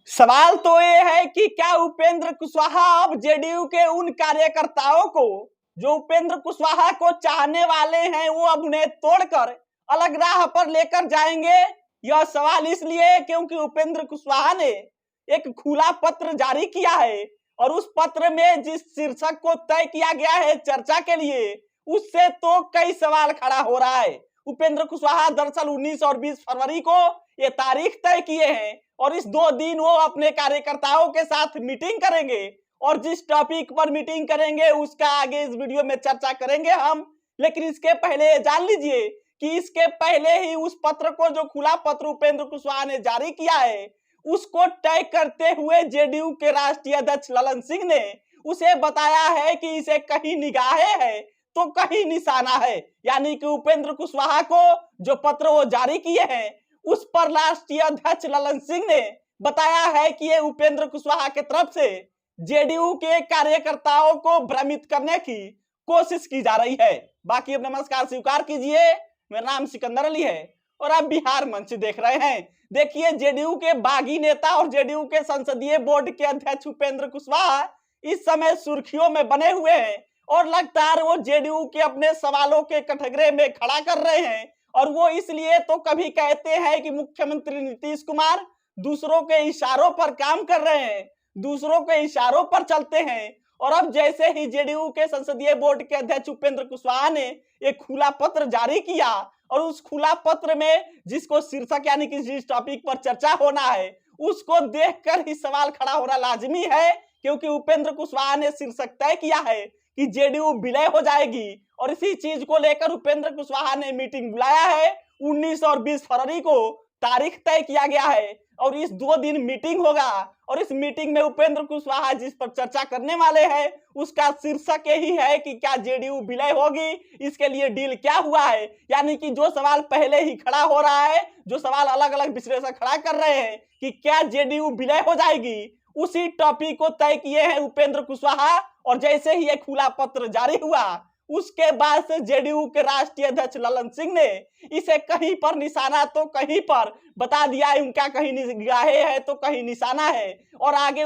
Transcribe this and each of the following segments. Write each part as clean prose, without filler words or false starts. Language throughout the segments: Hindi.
सवाल तो ये है कि क्या उपेंद्र कुशवाहा अब जेडीयू के उन कार्यकर्ताओं को जो उपेंद्र कुशवाहा को चाहने वाले हैं वो अब उन्हें तोड़कर अलग राह पर लेकर जाएंगे। यह सवाल इसलिए क्योंकि उपेंद्र कुशवाहा ने एक खुला पत्र जारी किया है और उस पत्र में जिस शीर्षक को तय किया गया है चर्चा के लिए उससे तो कई सवाल खड़ा हो रहा है। उपेंद्र कुशवाहा दरअसल 19 और 20 फरवरी को ये तारीख तय किए हैं और इस 2 दिन वो अपने कार्यकर्ताओं के साथ मीटिंग करेंगे और जिस टॉपिक पर मीटिंग करेंगे उसका आगे इस वीडियो में चर्चा करेंगे हम। लेकिन इसके पहले जान लीजिए कि इसके पहले ही उस पत्र को जो खुला पत्र उपेंद्र कुशवाहा ने जारी किया है उसको तय करते हुए जेडीयू के राष्ट्रीय अध्यक्ष ललन सिंह ने उसे बताया है कि इसे कहीं निगाहे है तो कहीं निशाना है। यानी कि उपेंद्र कुशवाहा को जो पत्र वो जारी किए हैं उस पर राष्ट्रीय अध्यक्ष ललन सिंह ने बताया है कि ये उपेंद्र कुशवाहा की तरफ से जेडीयू के कार्यकर्ताओं को भ्रमित करने की कोशिश की जा रही है। बाकी अब नमस्कार स्वीकार कीजिए, मेरा नाम सिकंदर अली है और आप बिहार मंच देख रहे हैं। देखिए, जेडीयू के बागी नेता और जेडीयू के संसदीय बोर्ड के अध्यक्ष उपेंद्र कुशवाहा इस समय सुर्खियों में बने हुए हैं और लगातार वो जेडीयू के अपने सवालों के कटघरे में खड़ा कर रहे हैं। और वो इसलिए तो कभी कहते हैं कि मुख्यमंत्री नीतीश कुमार दूसरों के इशारों पर काम कर रहे हैं, दूसरों के इशारों पर चलते हैं। और अब जैसे ही जेडीयू के संसदीय बोर्ड के अध्यक्ष उपेंद्र कुशवाहा ने एक खुला पत्र जारी किया और उस खुला पत्र में जिसको शीर्षक यानी कि जिस टॉपिक पर चर्चा होना है उसको देखकर ही सवाल खड़ा होना लाजमी है, क्योंकि उपेंद्र कुशवाहा ने शीर्षक तय किया है कि जेडीयू विलय हो जाएगी और इसी चीज को लेकर उपेंद्र कुशवाहा ने मीटिंग बुलाया है। 19 और 20 फरवरी को तारीख तय किया गया है और इस 2 दिन मीटिंग होगा और इस मीटिंग में उपेंद्र कुशवाहा जिस पर चर्चा करने वाले हैं उसका शीर्षक यही है कि क्या जेडीयू विलय होगी, इसके लिए डील क्या हुआ है। यानी कि जो सवाल पहले ही खड़ा हो रहा है, जो सवाल अलग अलग विश्लेषक खड़ा कर रहे हैं कि क्या जेडीयू विलय हो जाएगी, उसी टॉपिक को तय किए हैं उपेंद्र कुशवाहा। और जैसे ही एक खुला पत्र जारी हुआ उसके बाद से जेडीयू के राष्ट्रीय अध्यक्ष ललन सिंह ने इसे कहीं पर निशाना तो कहीं पर बता दिया, उनका कहीं निगाहे है तो कहीं निशाना है। और आगे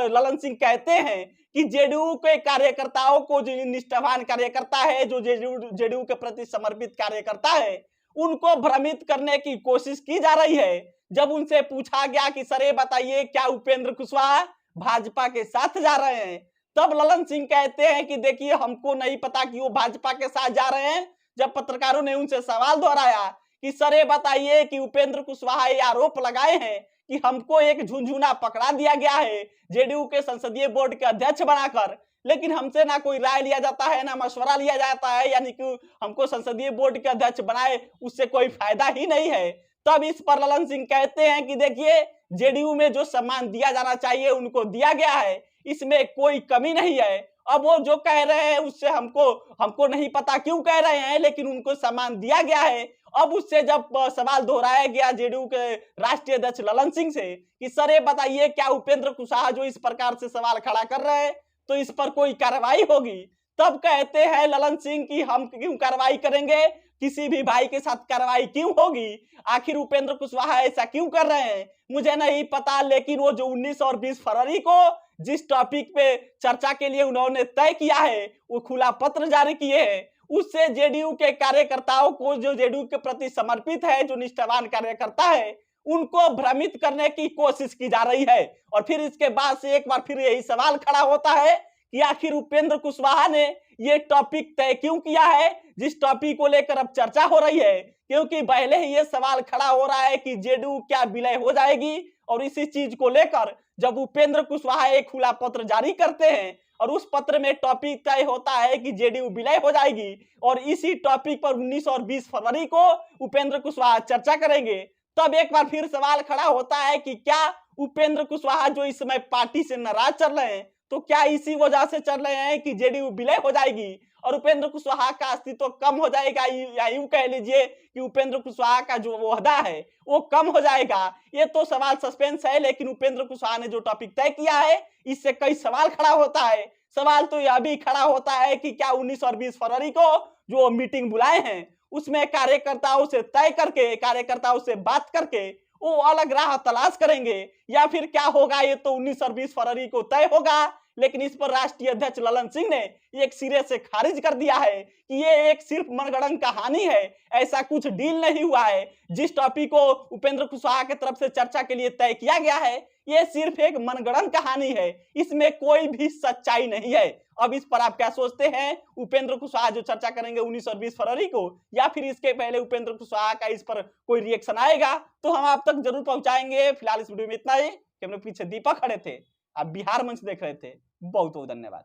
ललन सिंह कहते हैं कि जेडीयू के कार्यकर्ताओं को, जो निष्ठावान कार्यकर्ता है, जो जेडीयू के प्रति समर्पित कार्यकर्ता है, उनको भ्रमित करने की कोशिश की जा रही है। जब उनसे पूछा गया कि सर ये बताइए क्या उपेंद्र कुशवाहा भाजपा के साथ जा रहे हैं, तब ललन सिंह कहते हैं कि देखिए हमको नहीं पता कि वो भाजपा के साथ जा रहे हैं। जब पत्रकारों ने उनसे सवाल दोहराया कि सर ये बताइए कि उपेंद्र कुशवाहा ये आरोप लगाए हैं कि हमको एक झुनझुना पकड़ा दिया गया है जेडीयू के संसदीय बोर्ड के अध्यक्ष बनाकर, लेकिन हमसे ना कोई राय लिया जाता है ना मशवरा लिया जाता है, यानी कि हमको संसदीय बोर्ड के अध्यक्ष बनाए उससे कोई फायदा ही नहीं है। तब इस पर ललन सिंह कहते हैं कि देखिए जेडीयू में जो सम्मान दिया जाना चाहिए उनको दिया गया है, इसमें कोई कमी नहीं है। अब वो जो कह रहे हैं उससे हमको नहीं पता क्यों कह रहे हैं, लेकिन उनको सम्मान दिया गया है। अब उससे जब सवाल दोहराया गया जेडीयू के राष्ट्रीय अध्यक्ष ललन सिंह से कि सर ये बताइए क्या उपेंद्र कुशवाहा जो इस प्रकार से सवाल खड़ा कर रहे हैं तो इस पर कोई कार्रवाई होगी, तब कहते हैं ललन सिंह कि हम क्यों कार्रवाई करेंगे, किसी भी भाई के साथ कार्रवाई क्यों होगी, आखिर उपेंद्र कुशवाहा ऐसा क्यों कर रहे हैं मुझे नहीं पता। लेकिन वो जो 19 और 20 फरवरी को जिस टॉपिक पे चर्चा के लिए उन्होंने तय किया है, वो खुला पत्र जारी किए हैं, उससे जेडीयू के कार्यकर्ताओं को, जो जेडीयू के प्रति समर्पित है, जो निष्ठावान कार्यकर्ता है, उनको भ्रमित करने की कोशिश की जा रही है। और फिर इसके बाद से एक बार फिर यही सवाल खड़ा होता है कि आखिर उपेंद्र कुशवाहा ने ये टॉपिक तय क्यों किया है जिस टॉपिक को लेकर अब चर्चा हो रही है, क्योंकि पहले ही ये सवाल खड़ा हो रहा है कि जेडीयू क्या विलय हो जाएगी। और इसी चीज को लेकर जब उपेंद्र कुशवाहा एक खुला पत्र जारी करते हैं और उस पत्र में टॉपिक तय होता है कि जेडीयू विलय हो जाएगी और इसी टॉपिक पर 19 और 20 फरवरी को उपेंद्र कुशवाहा चर्चा करेंगे, तब एक बार फिर सवाल खड़ा होता है कि क्या उपेंद्र कुशवाहा जो इस समय पार्टी से नाराज चल रहे हैं तो क्या इसी वजह से चल रहे हैं कि जेडीयू विलय हो जाएगी और उपेंद्र कुशवाहा का अस्तित्व कम हो जाएगा, या यूं कह लीजिए कि उपेंद्र कुशवाहा का जो ओहदा है वो कम हो जाएगा। ये तो सवाल सस्पेंस है, लेकिन उपेंद्र कुशवाहा ने जो टॉपिक तय किया है इससे कई सवाल खड़ा होता है। सवाल तो यह भी खड़ा होता है कि क्या 19 और 20 फरवरी को जो मीटिंग बुलाए हैं उसमें कार्यकर्ताओं से तय करके, कार्यकर्ताओं से बात करके वो अलग राह तलाश करेंगे, या फिर क्या होगा ये तो 19 और 20 फरवरी को तय होगा। लेकिन इस पर राष्ट्रीय अध्यक्ष ललन सिंह ने एक सिरे से खारिज कर दिया है कि ये एक सिर्फ मनगढ़ंत कहानी है, ऐसा कुछ डील नहीं हुआ है। जिस टॉपिक को उपेंद्र कुशवाहा की तरफ से चर्चा के लिए तय किया गया है, ये सिर्फ एक मनगढ़ंत कहानी है, इसमें कोई भी सच्चाई नहीं है। अब इस पर आप क्या सोचते हैं? उपेंद्र कुशवाहा जो चर्चा करेंगे 19 और 20 फरवरी को, या फिर इसके पहले उपेंद्र कुशवाहा का इस पर कोई रिएक्शन आएगा, तो हम आप तक जरूर पहुंचाएंगे। फिलहाल इस वीडियो में इतना ही। कैमरे पीछे दीपक खड़े थे, आप बिहार मंच देख रहे थे। बहुत बहुत धन्यवाद।